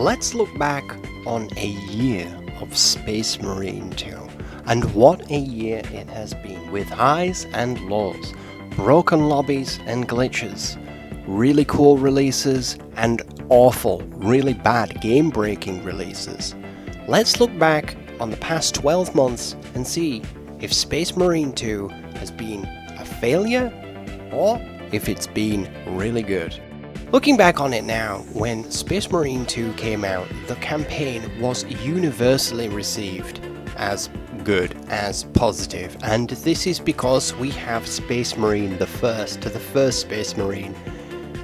let's look back on a year of Spacemarine 2, and what a year it has been, with highs and lows, broken lobbies and glitches, really cool releases, and awful, really bad game-breaking releases. Let's look back on the past 12 months and see if Spacemarine 2 has been a failure or if it's been really good. Looking back on it now, when Spacemarine 2 came out, the campaign was universally received as good, as positive, and this is because we have Spacemarine the first Spacemarine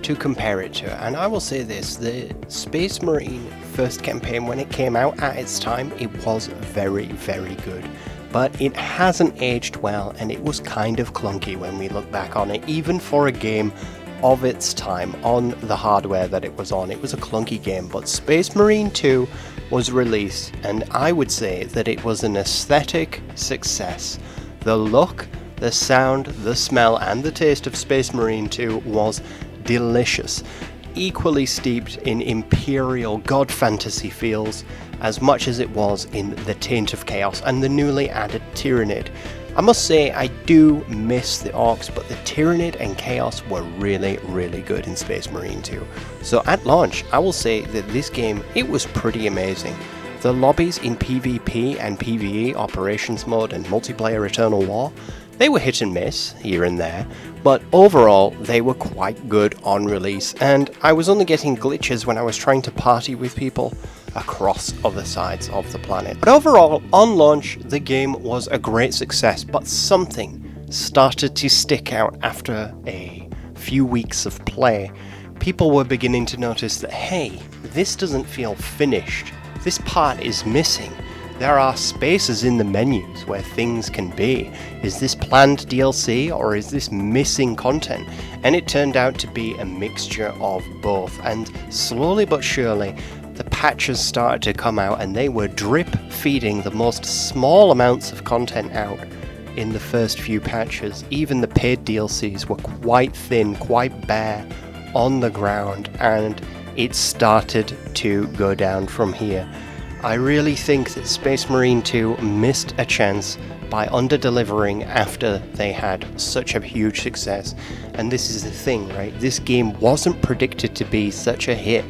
to compare it to. And I will say this, the Spacemarine first campaign, when it came out at its time, it was very, very good. But it hasn't aged well, and it was kind of clunky when we look back on it, even for a game of its time on the hardware that it was on. It was a clunky game, but Spacemarine 2 was released, and I would say that it was an aesthetic success. The look, the sound, the smell, and the taste of Spacemarine 2 was delicious, equally steeped in imperial god fantasy feels as much as it was in the Taint of Chaos and the newly added Tyrannid. I must say I do miss the Orcs, but the Tyrannid and Chaos were really, really good in Spacemarine 2. So at launch, I will say that this game, it was pretty amazing. The lobbies in PvP and PvE operations mode and multiplayer Eternal War, they were hit and miss here and there, but overall they were quite good on release, and I was only getting glitches when I was trying to party with people across other sides of the planet. But overall, on launch, the game was a great success, but something started to stick out after a few weeks of play. People were beginning to notice that, hey, this doesn't feel finished. This part is missing. There are spaces in the menus where things can be. Is this planned DLC or is this missing content? And it turned out to be a mixture of both, and slowly but surely the patches started to come out, and they were drip feeding the most small amounts of content out in the first few patches. Even the paid DLCs were quite thin, quite bare on the ground, and it started to go down from here. I really think that Spacemarine 2 missed a chance by under-delivering after they had such a huge success. And this is the thing, right? This game wasn't predicted to be such a hit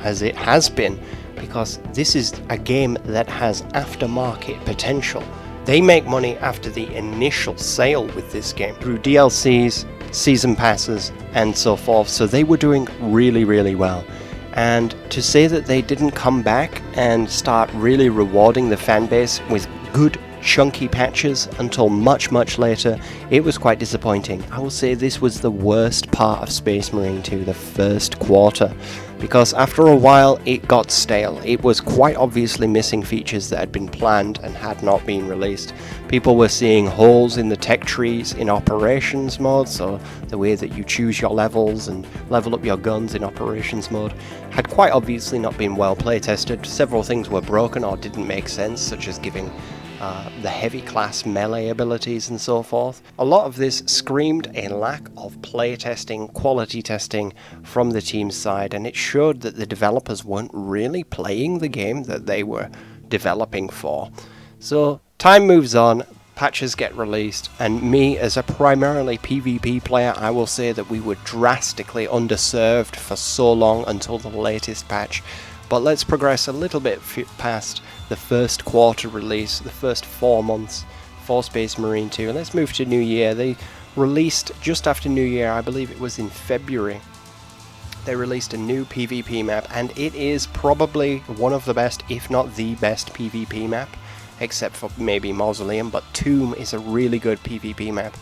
as it has been, because this is a game that has aftermarket potential. They make money after the initial sale with this game through DLCs, season passes, and so forth, so they were doing really, really well. And to say that they didn't come back and start really rewarding the fanbase with good chunky patches until much, much later, it was quite disappointing. I will say this was the worst part of Spacemarine 2, the first quarter, because after a while it got stale. It was quite obviously missing features that had been planned and had not been released. People were seeing holes in the tech trees in operations mode, so the way that you choose your levels and level up your guns in operations mode had quite obviously not been well play tested. Several things were broken or didn't make sense, such as giving the heavy class melee abilities and so forth. A lot of this screamed a lack of play testing, quality testing from the team's side, and it showed that the developers weren't really playing the game that they were developing for. So time moves on, patches get released, and me as a primarily PvP player, I will say that we were drastically underserved for so long until the latest patch. But let's progress a little bit past the first quarter release, the first 4 months for Spacemarine 2. And let's move to New Year. They released just after New Year, I believe it was in February. They released a new PvP map, and it is probably one of the best, if not the best PvP map, except for maybe Mausoleum, but Tomb is a really good PvP map.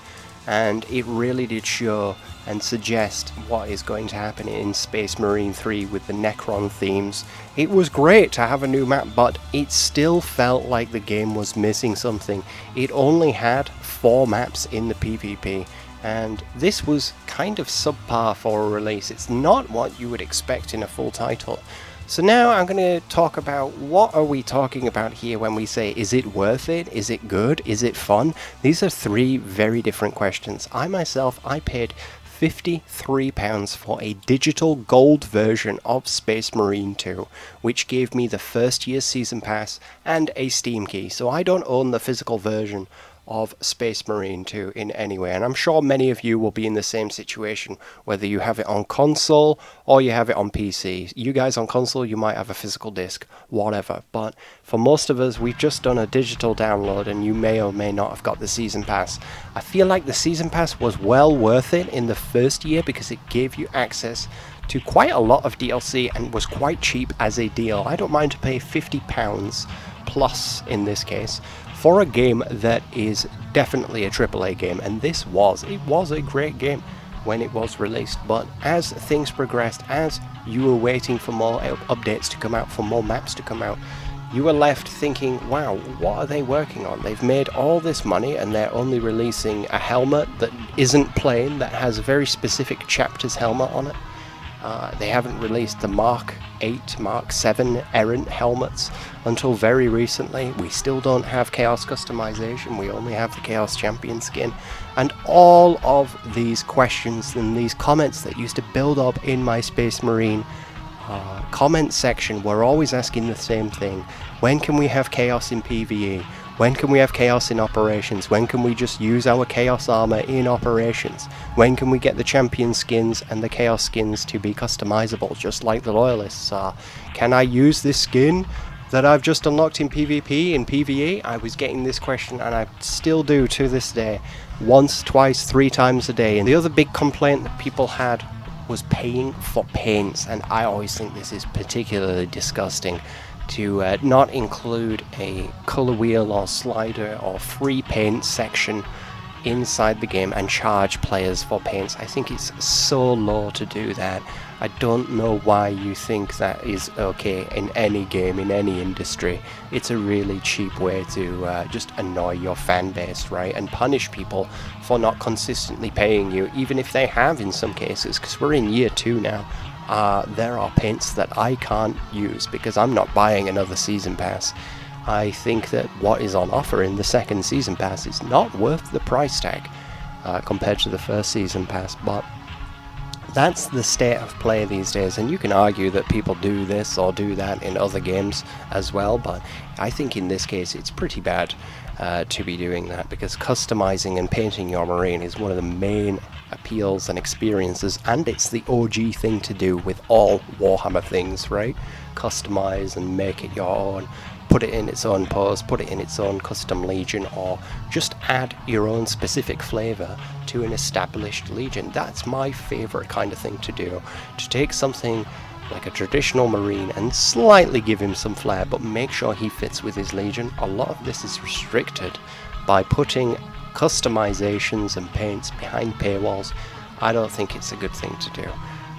And it really did show and suggest what is going to happen in Spacemarine 3 with the Necron themes. It was great to have a new map, but it still felt like the game was missing something. It only had 4 maps in the PvP, and this was kind of subpar for a release. It's not what you would expect in a full title. So now I'm going to talk about what are we talking about here when we say, is it worth it? Is it good? Is it fun? These are 3 very different questions. I myself, I paid £53 for a digital gold version of Space Marine 2, which gave me the first year season pass and a Steam key. So I don't own the physical version of Space Marine 2 in any way, and I'm sure many of you will be in the same situation, whether you have it on console or you have it on PC. You guys on console, you might have a physical disc, whatever, but for most of us, we've just done a digital download, and you may or may not have got the season pass. I feel like the season pass was well worth it in the first year because it gave you access to quite a lot of DLC and was quite cheap as a deal. I don't mind to pay £50 plus in this case for a game that is definitely a AAA game, and it was a great game when it was released. But as things progressed, as you were waiting for more updates to come out, for more maps to come out, you were left thinking, wow, what are they working on? They've made all this money and they're only releasing a helmet that isn't plain, that has a very specific chapter's helmet on it. They haven't released the Mark 8, Mark 7 errant helmets until very recently. We still don't have Chaos customization, we only have the Chaos Champion skin. And all of these questions and these comments that used to build up in my Space Marine comment section were always asking the same thing. When can we have Chaos in PvE? When can we have Chaos in operations? When can we just use our Chaos armor in operations? When can we get the champion skins and the Chaos skins to be customizable, just like the Loyalists are? Can I use this skin that I've just unlocked in PvP, in PvE? I was getting this question, and I still do to this day, once, twice, 3 times a day. And the other big complaint that people had was paying for paints, and I always think this is particularly disgusting. To not include a color wheel or slider or free paint section inside the game and charge players for paints. I think it's so low to do that. I don't know why you think that is okay in any game, in any industry. It's a really cheap way to just annoy your fan base, right? And punish people for not consistently paying you, even if they have in some cases, because we're in year 2 now. There are paints that I can't use because I'm not buying another season pass. I think that what is on offer in the second season pass is not worth the price tag compared to the first season pass, but that's the state of play these days. And you can argue that people do this or do that in other games as well, but I think in this case it's pretty bad to be doing that, because customizing and painting your marine is one of the main appeals and experiences, and it's the OG thing to do with all Warhammer things, right? Customize and make it your own, put it in its own pose, put it in its own custom legion, or just add your own specific flavor to an established legion. That's my favorite kind of thing to do, to take something like a traditional marine and slightly give him some flair, but make sure he fits with his legion. A lot of this is restricted by putting customizations and paints behind paywalls. I don't think it's a good thing to do.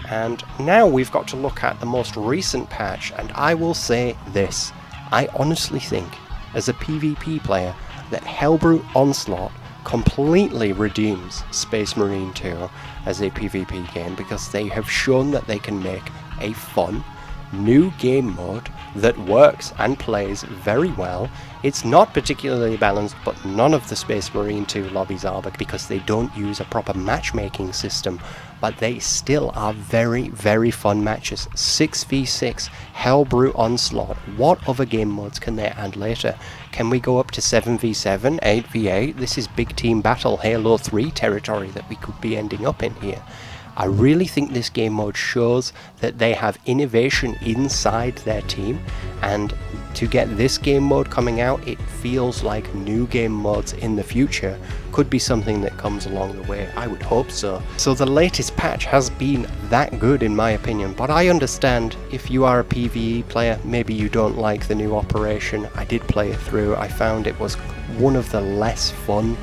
And now we've got to look at the most recent patch, and I will say this: I honestly think, as a PvP player, that Helbrute Onslaught completely redeems Space Marine 2 as a PvP game, because they have shown that they can make a fun new game mode that works and plays very well. It's not particularly balanced, but none of the Space Marine 2 lobbies are, because they don't use a proper matchmaking system, but they still are very, very fun matches. 6v6, Helbrute Onslaught. What other game modes can they add later? Can we go up to 7v7, 8v8? This is big team battle Halo 3 territory that we could be ending up in here. I really think this game mode shows that they have innovation inside their team, and to get this game mode coming out, it feels like new game modes in the future could be something that comes along the way. I would hope so. So the latest patch has been that good in my opinion, but I understand if you are a PvE player, maybe you don't like the new operation. I did play it through. I found it was one of the less fun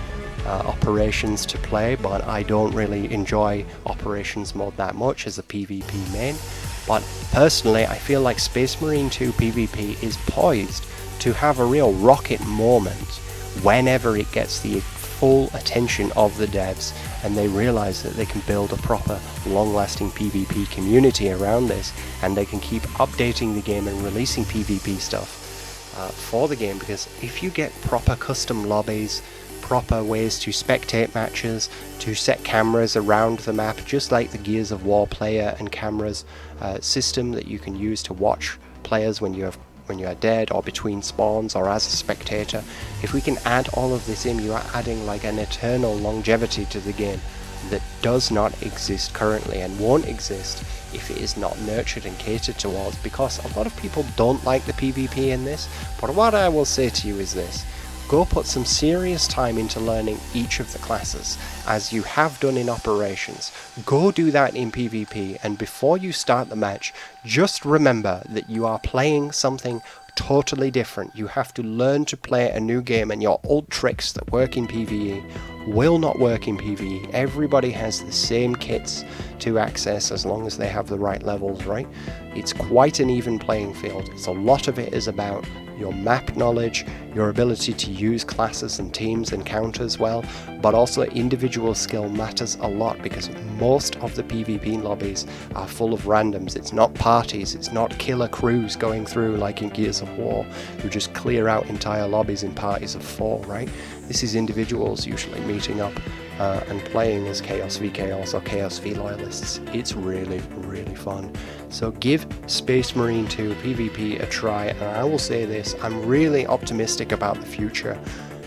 operations to play, but I don't really enjoy operations mode that much as a PvP main. But personally, I feel like Space Marine 2 PvP is poised to have a real rocket moment whenever it gets the full attention of the devs and they realize that they can build a proper long-lasting PvP community around this, and they can keep updating the game and releasing PvP stuff for the game. Because if you get proper custom lobbies, proper ways to spectate matches, to set cameras around the map, just like the Gears of War player and cameras system that you can use to watch players when you are dead or between spawns or as a spectator. If we can add all of this in, you are adding like an eternal longevity to the game that does not exist currently and won't exist if it is not nurtured and catered towards, because a lot of people don't like the PvP in this. But what I will say to you is this: go put some serious time into learning each of the classes, as you have done in operations. Go do that in PvP, and before you start the match, just remember that you are playing something totally different. You have to learn to play a new game, and your old tricks that work in PvE will not work in PvE. Everybody has the same kits to access as long as they have the right levels, right? It's quite an even playing field. It's a lot of it is about your map knowledge, your ability to use classes and teams and counters well, but also individual skill matters a lot, because most of the PvP lobbies are full of randoms. It's not parties, it's not killer crews going through like in Gears of War, who just clear out entire lobbies in parties of 4, right? This is individuals usually meeting up and playing as Chaos v Chaos or Chaos v Loyalists. It's really, really fun. So give Space Marine 2 PvP a try, and I will say this, I'm really optimistic about the future,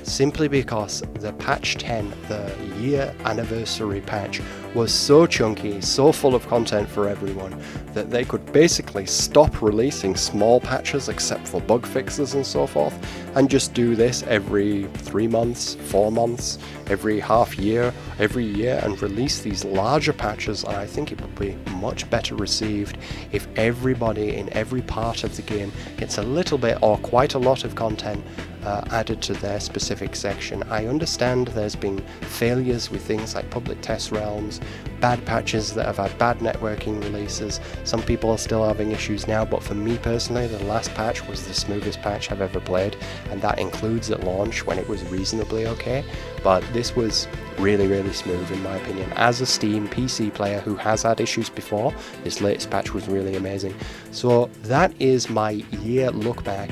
simply because the patch 10, the year anniversary patch, was so chunky, so full of content for everyone, that they could basically stop releasing small patches except for bug fixes and so forth, and just do this every 3 months, 4 months, every half year, every year, and release these larger patches. And I think it would be much better received if everybody in every part of the game gets a little bit or quite a lot of content added to their specific section. I understand there's been failures with things like public test realms, bad patches that have had bad networking releases. Some people are still having issues now, but for me personally, the last patch was the smoothest patch I've ever played, and that includes at launch when it was reasonably okay. But this was really, really smooth in my opinion. As a Steam PC player who has had issues before, this latest patch was really amazing. So that is my year look back.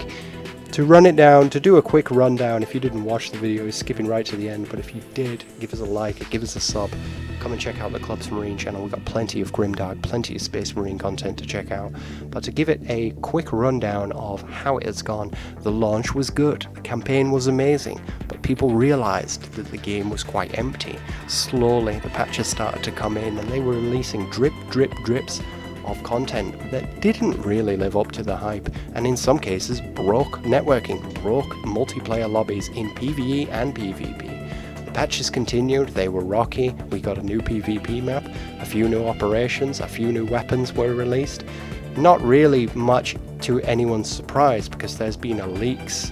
To run it down, to do a quick rundown, if you didn't watch the video, skipping right to the end, but if you did, give us a like, give us a sub, come and check out the Clubsmarine channel. We've got plenty of Grimdark, plenty of Space Marine content to check out. But to give it a quick rundown of how it has gone, the launch was good, the campaign was amazing, but people realised that the game was quite empty. Slowly the patches started to come in, and they were releasing drips of content that didn't really live up to the hype, and in some cases broke networking, broke multiplayer lobbies in PvE and PvP. The patches continued, they were rocky, we got a new PvP map, a few new operations, a few new weapons were released. Not really much to anyone's surprise, because there's been a leaks,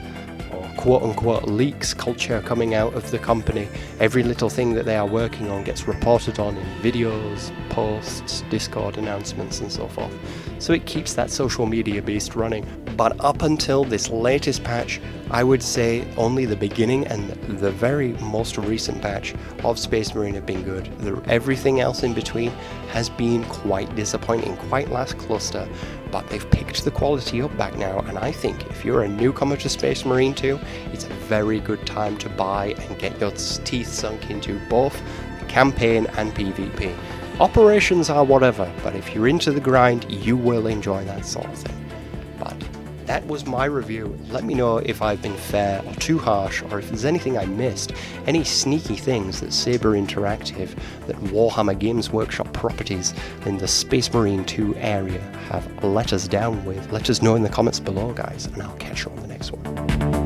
or quote-unquote leaks culture coming out of the company. Every little thing that they are working on gets reported on in videos, posts, Discord announcements and so forth. So it keeps that social media beast running. But up until this latest patch, I would say only the beginning and the very most recent patch of Space Marine have been good. Everything else in between has been quite disappointing, quite lackluster, but they've picked the quality up back now, and I think if you're a newcomer to Space Marine 2, it's a very good time to buy and get your teeth sunk into both the campaign and PvP. Operations are whatever, but if you're into the grind, you will enjoy that sort of thing. But that was my review. Let me know if I've been fair or too harsh, or if there's anything I missed, any sneaky things that Saber Interactive, that Warhammer Games Workshop properties in the Space Marine 2 area have let us down with. Let us know in the comments below, guys, and I'll catch you on the next one.